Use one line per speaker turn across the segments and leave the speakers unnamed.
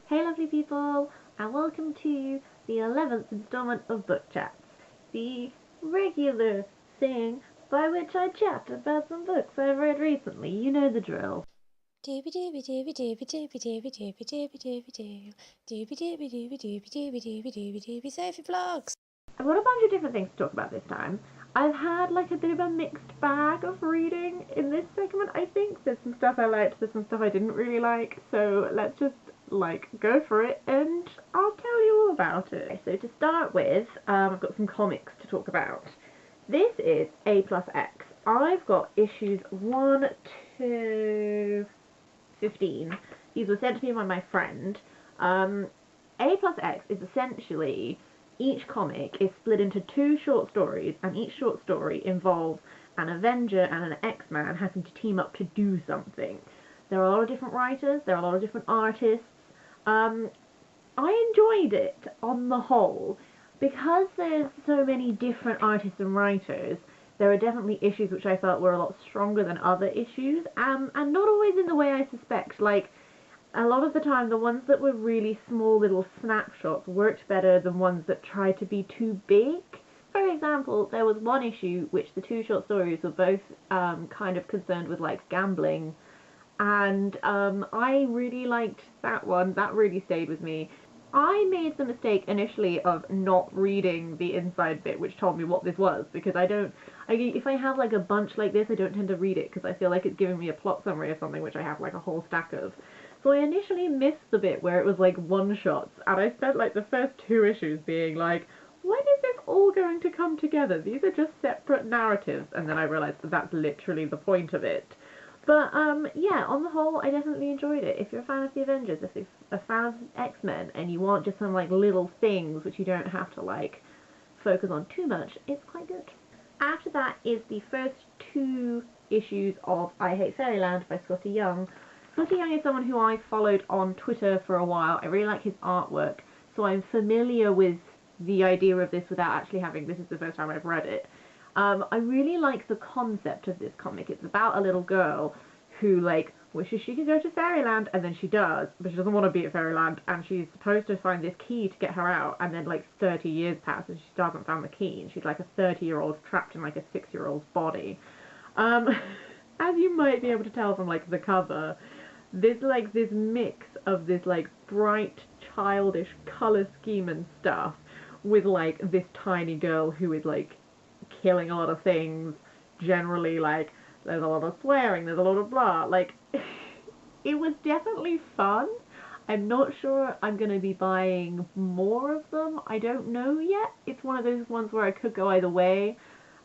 Hey lovely people, and welcome to the 11th installment of Book Chats, the regular thing by which I chat about some books I've read recently. You know the drill.
Doobie doobie doobie doobie doobie doobie doobie doobie doobie doo. Doobie doobie doobie doobie doobie doobie doobie doobie Sophie vlogs.
I've got a bunch of different things to talk about this time. I've had like a bit of a mixed bag of reading in this segment, I think. There's some stuff I liked, there's some stuff I didn't really like, so let's just go for it and I'll tell you all about it. So to start with, I've got some comics to talk about. This is A plus X. I've got issues 1 to 15. These were sent to me by my friend. A plus X is essentially each comic is split into two short stories, and each short story involves an Avenger and an X-Man having to team up to do something. There are a lot of different writers, there are a lot of different artists. I enjoyed it on the whole. Because there's so many different artists and writers, there are definitely issues which I felt were a lot stronger than other issues, and not always in the way I suspect. Like, a lot of the time, the ones that were really small little snapshots worked better than ones that tried to be too big. For example, there was one issue which the two short stories were both kind of concerned with, like, gambling, and I really liked that one. That really stayed with me. I made the mistake initially of not reading the inside bit which told me what this was, because if I have like a bunch like this, I don't tend to read it because I feel like it's giving me a plot summary of something which I have like a whole stack of. So I initially missed the bit where it was like one shots, and I spent like the first two issues being like, when is this all going to come together? These are just separate narratives, and then I realized that that's literally the point of it. But yeah, on the whole, I definitely enjoyed it. If you're a fan of the Avengers, if you're a fan of X-Men, and you want just some like little things which you don't have to like focus on too much, it's quite good. After that is the first two issues of I Hate Fairyland by Scotty Young. Scotty Young is someone who I followed on Twitter for a while. I really like his artwork, so I'm familiar with the idea of this without actually having. This is the first time I've read it. I really like the concept of this comic. It's about a little girl who, like, wishes she could go to Fairyland, and then she does, but she doesn't want to be at Fairyland, and she's supposed to find this key to get her out, and then, like, 30 years pass, and she still hasn't found the key, and she's, like, a 30-year-old trapped in, like, a 6-year-old's body. Um, as you might be able to tell from, like, the cover, this mix of this, like, bright, childish color scheme and stuff with, like, this tiny girl who is, like, killing a lot of things. Generally, like, there's a lot of swearing, there's a lot of blah. Like, it was definitely fun. I'm not sure I'm going to be buying more of them. I don't know yet. It's one of those ones where I could go either way.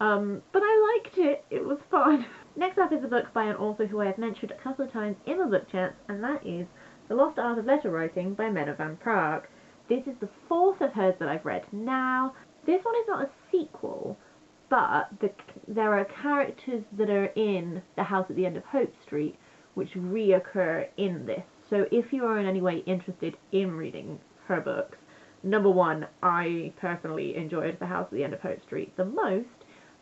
But I liked it. It was fun. Next up is a book by an author who I have mentioned a couple of times in the book chats, and that is The Lost Art of Letter Writing by Mena van Praag. This is the fourth of hers that I've read now. This one is not a sequel, but there are characters that are in The House at the End of Hope Street which reoccur in this. So if you are in any way interested in reading her books, number one, I personally enjoyed The House at the End of Hope Street the most,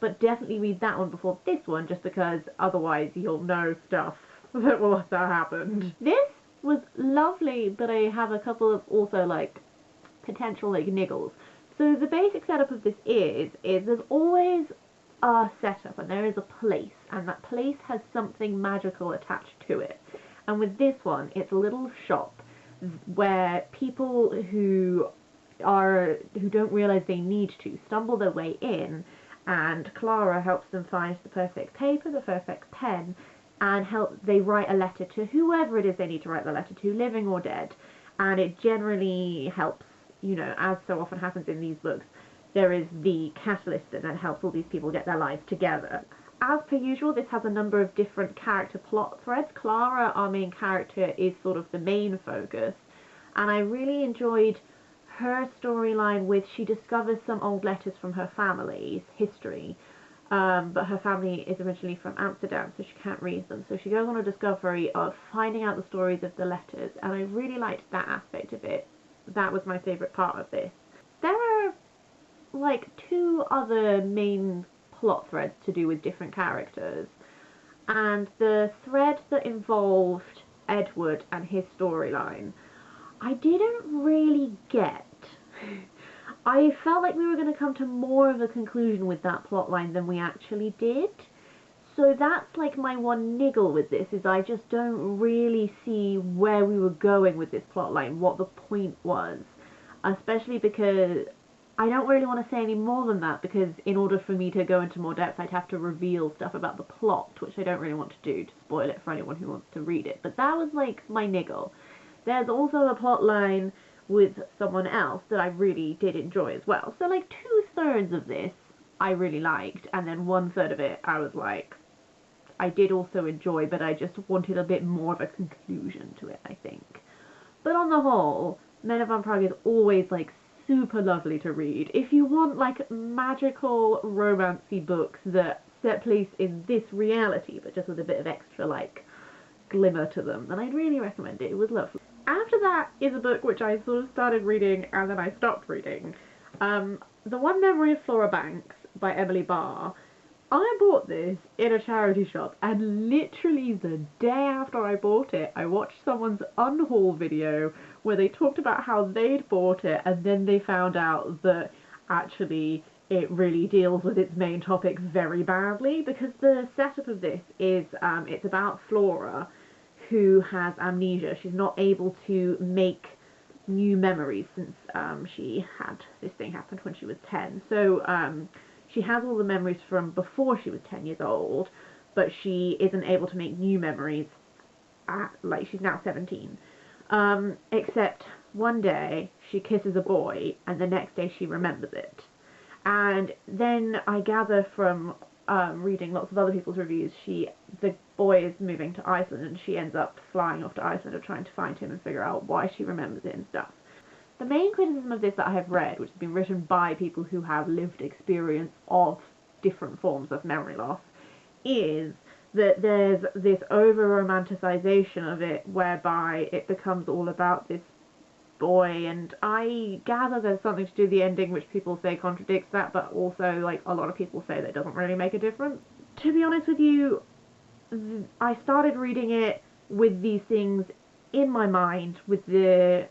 but definitely read that one before this one, just because otherwise you'll know stuff that will have happened. This was lovely, but I have a couple of also like potential like niggles. So the basic setup of this is there's always a setup and there is a place, and that place has something magical attached to it. And with this one, it's a little shop where people who don't realize they need to stumble their way in, and Clara helps them find the perfect paper, the perfect pen, and they write a letter to whoever it is they need to write the letter to, living or dead. And it generally helps, as so often happens in these books, there is the catalyst that then helps all these people get their lives together. As per usual, this has a number of different character plot threads. Clara, our main character, is sort of the main focus, and I really enjoyed her storyline with she discovers some old letters from her family's history, but her family is originally from Amsterdam, so she can't read them. So she goes on a discovery of finding out the stories of the letters, and I really liked that aspect of it. That was my favourite part of this. There are like two other main plot threads to do with different characters, and the thread that involved Edward and his storyline, I didn't really get. I felt like we were going to come to more of a conclusion with that plotline than we actually did. So that's like my one niggle with this, is I just don't really see where we were going with this plotline, what the point was. Especially because I don't really want to say any more than that, because in order for me to go into more depth I'd have to reveal stuff about the plot, which I don't really want to do to spoil it for anyone who wants to read it. But that was like my niggle. There's also a plotline with someone else that I really did enjoy as well. So like 2/3 of this I really liked, and then 1/3 of it I was like, I did also enjoy, but I just wanted a bit more of a conclusion to it, I think. But on the whole, Men of Van Prague is always like super lovely to read. If you want like magical romancy books that set place in this reality, but just with a bit of extra like glimmer to them, then I'd really recommend it. It was lovely. After that is a book which I sort of started reading and then I stopped reading. The One Memory of Flora Banks by Emily Barr. I bought this in a charity shop, and literally the day after I bought it, I watched someone's unhaul video where they talked about how they'd bought it, and then they found out that actually it really deals with its main topic very badly, because the setup of this is it's about Flora, who has amnesia. She's not able to make new memories since she had this thing happen when she was 10. So she has all the memories from before she was 10 years old, but she isn't able to make new memories like she's now 17. Except one day she kisses a boy and the next day she remembers it. And then I gather from reading lots of other people's reviews, the boy is moving to Iceland and she ends up flying off to Iceland and trying to find him and figure out why she remembers it and stuff. The main criticism of this that I have read, which has been written by people who have lived experience of different forms of memory loss, is that there's this over-romanticization of it whereby it becomes all about this boy, and I gather there's something to do with the ending which people say contradicts that, but also like a lot of people say that doesn't really make a difference. To be honest with you, I started reading it with these things in my mind, with the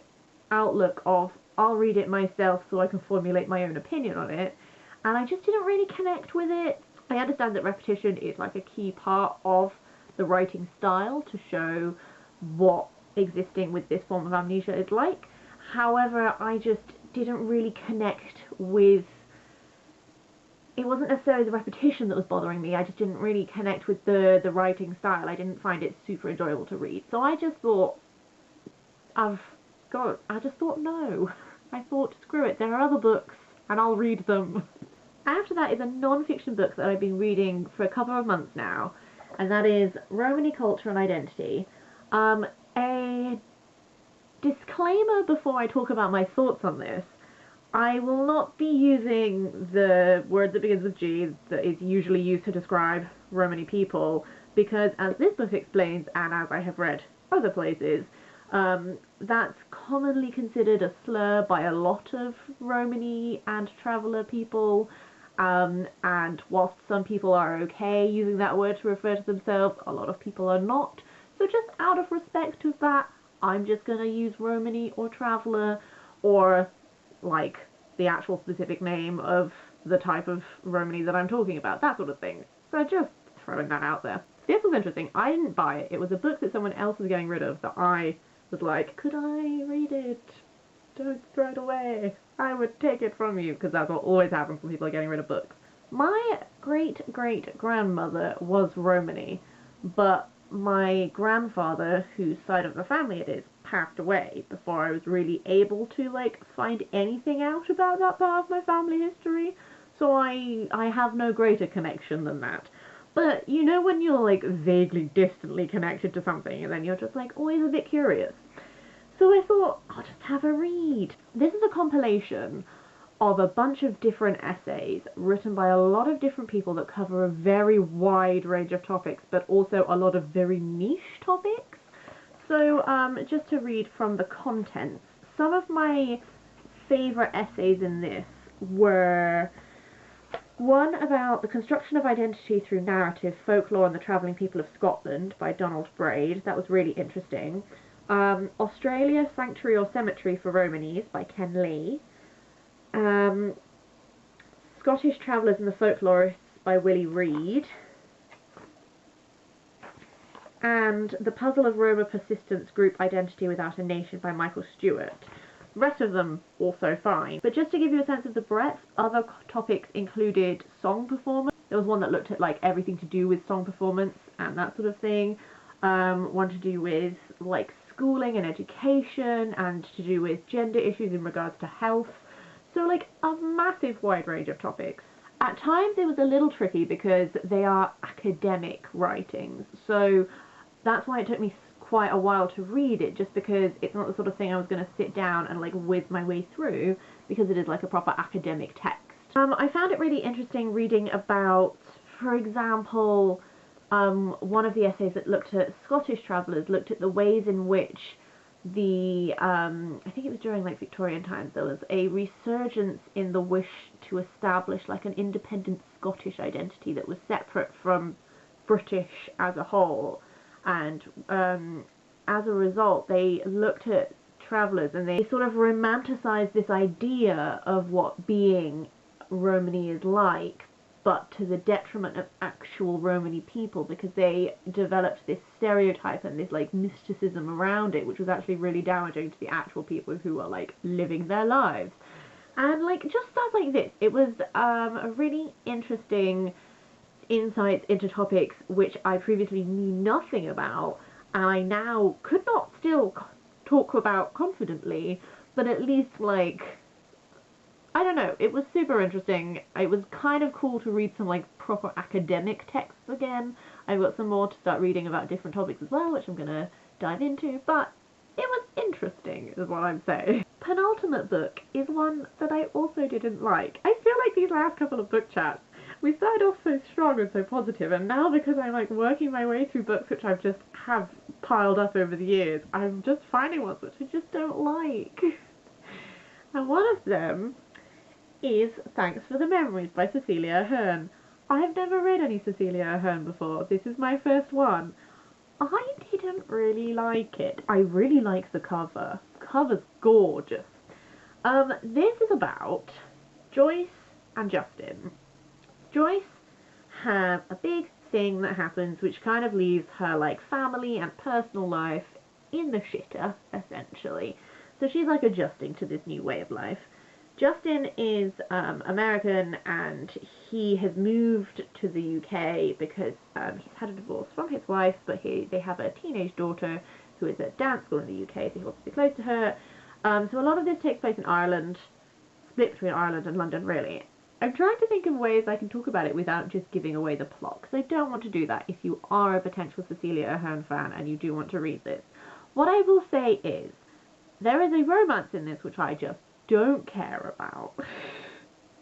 outlook of I'll read it myself so I can formulate my own opinion on it, and I just didn't really connect with it. I understand that repetition is like a key part of the writing style to show what existing with this form of amnesia is like. However, I just didn't really connect with, it wasn't necessarily the repetition that was bothering me, I just didn't really connect with the writing style. I didn't find it super enjoyable to read. So I just thought, no. I thought, screw it, there are other books, and I'll read them. After that is a non-fiction book that I've been reading for a couple of months now, and that is Romany Culture and Identity. A disclaimer before I talk about my thoughts on this. I will not be using the word that begins with G that is usually used to describe Romany people, because as this book explains, and as I have read other places, that's commonly considered a slur by a lot of Romany and traveller people, and whilst some people are okay using that word to refer to themselves, a lot of people are not. So just out of respect of that, I'm just going to use Romany or traveller, or like the actual specific name of the type of Romany that I'm talking about, that sort of thing. So just throwing that out there. This was interesting. I didn't buy it. It was a book that someone else was getting rid of that I was like, could I read it? Don't throw it away. I would take it from you, because that's what always happens when people are getting rid of books. My great-great-grandmother was Romany, but my grandfather, whose side of the family it is, passed away before I was really able to like find anything out about that part of my family history, so I have no greater connection than that. But you know when you're like vaguely distantly connected to something and then you're just like always a bit curious. So I thought, I'll just have a read. This is a compilation of a bunch of different essays written by a lot of different people that cover a very wide range of topics, but also a lot of very niche topics. So just to read from the contents, some of my favourite essays in this were one about the construction of identity through narrative, folklore and the travelling people of Scotland by Donald Braid. That was really interesting. Australia, Sanctuary or Cemetery for Romanies by Ken Lee. Scottish Travellers and the Folklorists by Willie Reed. And The Puzzle of Roma Persistence, Group Identity Without a Nation by Michael Stewart. The rest of them also fine. But just to give you a sense of the breadth, other topics included song performance. There was one that looked at like everything to do with song performance and that sort of thing. One to do with like schooling and education, and to do with gender issues in regards to health. So like a massive wide range of topics. At times it was a little tricky because they are academic writings. So that's why it took me quite a while to read it, just because it's not the sort of thing I was going to sit down and like whiz my way through, because it is like a proper academic text. I found it really interesting reading about, for example, one of the essays that looked at Scottish travellers looked at the ways in which I think it was during like Victorian times, there was a resurgence in the wish to establish like an independent Scottish identity that was separate from British as a whole. And as a result, they looked at travellers and they sort of romanticised this idea of what being Romany is like, but to the detriment of actual Romany people, because they developed this stereotype and this like mysticism around it, which was actually really damaging to the actual people who were like living their lives. And like just stuff like this, it was a really interesting insights into topics which I previously knew nothing about, and I now could not still talk about confidently, but at least like, I don't know, it was super interesting. It was kind of cool to read some like proper academic texts again. I've got some more to start reading about different topics as well, which I'm gonna dive into, but it was interesting is what I'm saying. Penultimate book is one that I also didn't like. I feel like these last couple of book chats, we started off so strong and so positive, and now because I'm like working my way through books which I've just have piled up over the years, I'm just finding ones which I just don't like. And one of them is Thanks for the Memories by Cecilia Ahern. I've never read any Cecilia Ahern before. This is my first one. I didn't really like it. I really like the cover. The cover's gorgeous. This is about Joyce and Justin. Joyce has a big thing that happens which kind of leaves her like family and personal life in the shitter, essentially. So she's like adjusting to this new way of life. Justin is American, and he has moved to the UK because he's had a divorce from his wife, but they have a teenage daughter who is at dance school in the UK, so he wants to be close to her. So a lot of this takes place in Ireland, split between Ireland and London, really. I'm trying to think of ways I can talk about it without just giving away the plot, because I don't want to do that if you are a potential Cecilia Ahern fan and you do want to read this. What I will say is, there is a romance in this which I just don't care about.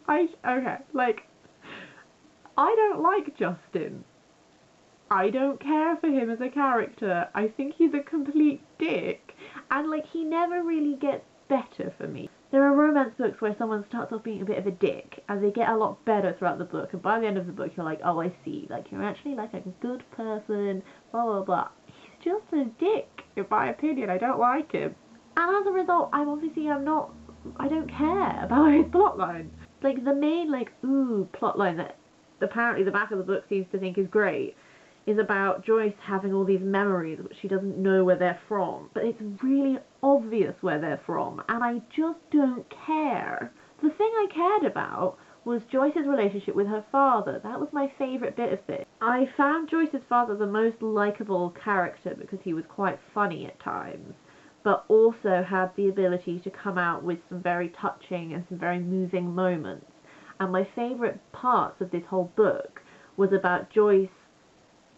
I don't like Justin. I don't care for him as a character. I think he's a complete dick, and like he never really gets better for me. There are romance books where someone starts off being a bit of a dick, and they get a lot better throughout the book, and by the end of the book you're like, oh, I see, like you're actually like a good person, blah blah blah. He's just a dick, in my opinion. I don't like him. And as a result, I don't care about his plotline. Like, the main, plotline that apparently the back of the book seems to think is great is about Joyce having all these memories which she doesn't know where they're from. But it's really obvious where they're from, and I just don't care. The thing I cared about was Joyce's relationship with her father. That was my favourite bit of this. I found Joyce's father the most likeable character because he was quite funny at times, but also had the ability to come out with some very touching and some very moving moments. And my favourite parts of this whole book was about Joyce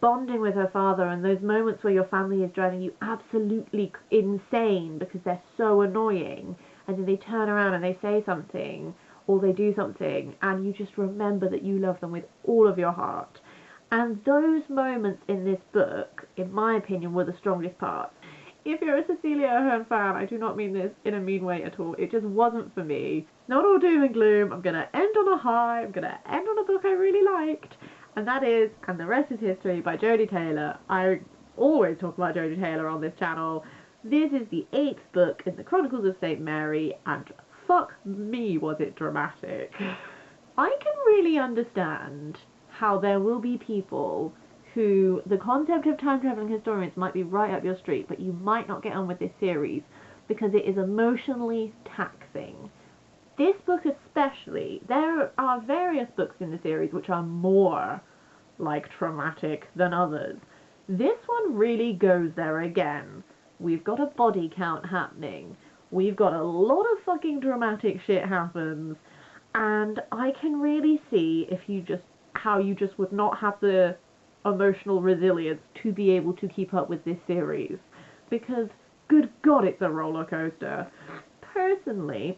bonding with her father, and those moments where your family is driving you absolutely insane because they're so annoying, and then they turn around and they say something or they do something and you just remember that you love them with all of your heart. And those moments in this book, in my opinion, were the strongest parts. If you're a Cecilia Ahern fan, I do not mean this in a mean way at all. It just wasn't for me. Not all doom and gloom. I'm going to end on a high. I'm going to end on a book I really liked. And that is And the Rest is History by Jodie Taylor. I always talk about Jodie Taylor on this channel. This is the 8th book in the Chronicles of St. Mary, and fuck me was it dramatic. I can really understand how there will be people who the concept of time traveling historians might be right up your street, but you might not get on with this series because it is emotionally taxing. This book especially, there are various books in the series which are more like traumatic than others. This one really goes there again. We've got a body count happening. We've got a lot of fucking dramatic shit happens. And I can really see how you just would not have the emotional resilience to be able to keep up with this series. Because, good God, it's a roller coaster. Personally,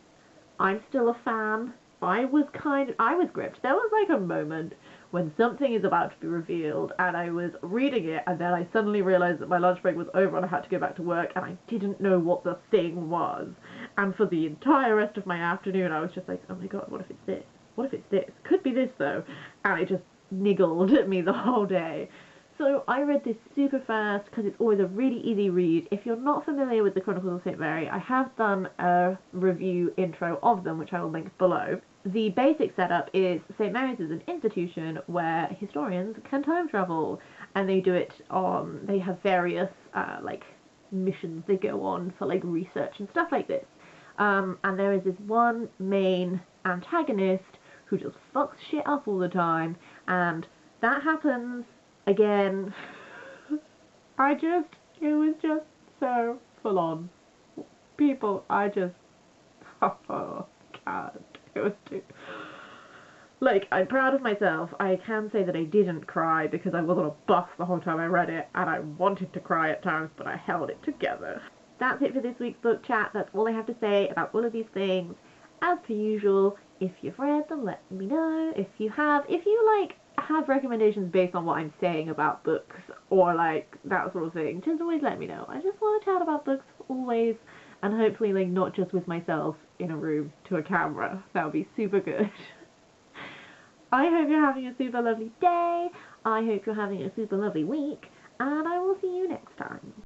I'm still a fan. I was gripped. There was like a moment when something is about to be revealed and I was reading it and then I suddenly realised that my lunch break was over and I had to go back to work and I didn't know what the thing was. And for the entire rest of my afternoon I was just like, oh my god, what if it's this? What if it's this? Could be this though. And it just niggled at me the whole day. So I read this super fast because it's always a really easy read. If you're not familiar with the Chronicles of St. Mary, I have done a review intro of them, which I will link below. The basic setup is St. Mary's is an institution where historians can time travel, and they do it on, they have various like missions they go on for like research and stuff like this. And there is this one main antagonist who just fucks shit up all the time, and that happens again. It was just so full on. People, oh god, it was too... Like, I'm proud of myself. I can say that I didn't cry because I was on a bus the whole time I read it, and I wanted to cry at times, but I held it together. That's it for this week's book chat. That's all I have to say about all of these things. As per usual, if you've read them, let me know. If you have recommendations based on what I'm saying about books or like that sort of thing, just always let me know. I just want to chat about books always, and hopefully like not just with myself in a room to a camera. That would be super good. I hope you're having a super lovely day. I hope you're having a super lovely week, and I will see you next time.